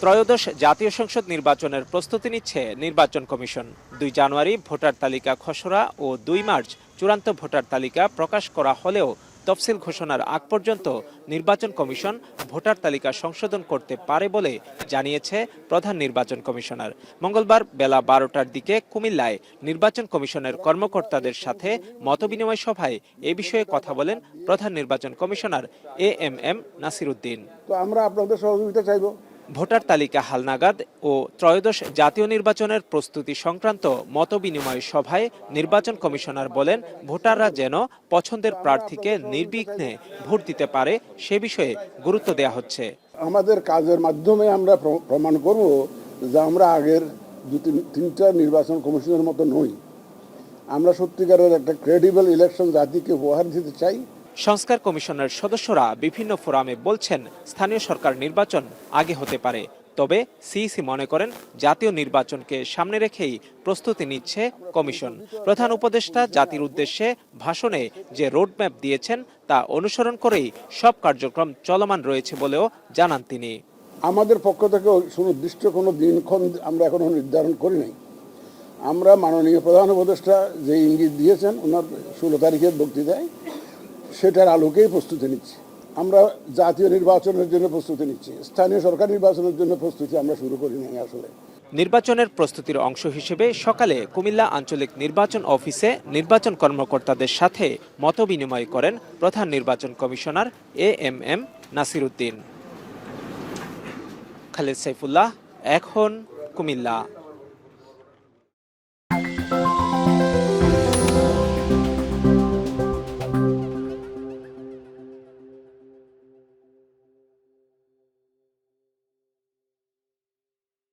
ত্রয়োদশ জাতীয় সংসদ নির্বাচনের প্রস্তুতি নিচ্ছে নির্বাচন কমিশন। ২ জানুয়ারি ভোটার তালিকা খসড়া ও ২ মার্চ চূড়ান্ত ভোটার তালিকা প্রকাশ করা হলেও তফসিল ঘোষণার আগ পর্যন্ত নির্বাচন কমিশন ভোটার তালিকা সংশোধন করতে পারে বলে জানিয়েছে প্রধান নির্বাচন কমিশনার। মঙ্গলবার বেলা ১২টার দিকে কুমিল্লায় নির্বাচন কমিশনের কর্মকর্তাদের সাথে মতবিনিময় সভায় এ বিষয়ে কথা বলেন প্রধান নির্বাচন কমিশনার এএমএম নাসির উদ্দিন। তো আমরা আপনাদের সহযোগিতা চাইব। ভোটার তালিকা হালনাগাদ ও ত্রয়োদশ জাতীয় নির্বাচনের প্রস্তুতি সংক্রান্ত মতবিনিময় সভায় নির্বাচন কমিশনার বলেন, ভোটাররা যেন পছন্দের প্রার্থীকে নির্বিঘ্নে ভোট দিতে পারে সে বিষয়ে গুরুত্ব দেওয়া হচ্ছে। আমাদের কাজের মাধ্যমে আমরা প্রমাণ করব যে আমরা আগের ২-৩টা নির্বাচন কমিশনের মতো নই। আমরা সত্যিকারের একটা ক্রেডিবল ইলেকশন জাতিকে উপহার দিতে চাই। সংস্কার কমিশনের সদস্যরা বিভিন্ন ফোরামে বলছেন, স্থানীয় সরকার নির্বাচন আগে হতে পারে, তবে সিইসি মনে করেন জাতীয় নির্বাচনকে সামনে রেখেই প্রস্তুতি নিচ্ছে কমিশন। প্রধান উপদেষ্টা জাতির উদ্দেশ্যে ভাষণে যে রোডম্যাপ দিয়েছেন তা অনুসরণ করেই সব কার্যক্রম চলমান রয়েছে বলেও জানান তিনি। আমাদের পক্ষ থেকে সুনির্দিষ্ট কোনো দিনক্ষণ আমরা এখনো নির্ধারণ করি নাই। আমরা মাননীয় প্রধান উপদেষ্টা যে ইঙ্গিত দিয়েছেন ওনার ১৬ তারিখের বক্তৃতায়, সেটার আলোকেই প্রস্তুতি নিচ্ছি। আমরা জাতীয় নির্বাচনের জন্য প্রস্তুতি নিচ্ছি, স্থানীয় সরকার নির্বাচনের জন্য প্রস্তুতি আমরা শুরু করি নাই। আসলে নির্বাচনের প্রস্তুতির অংশ হিসেবে সকালে কুমিল্লা আঞ্চলিক নির্বাচন অফিসে নির্বাচন কর্মকর্তাদের সাথে মতবিনিময় করেন প্রধান নির্বাচন কমিশনার এএমএম নাসির উদ্দিন। খালেদ সাইফুল্লাহ, এখন কুমিল্লা।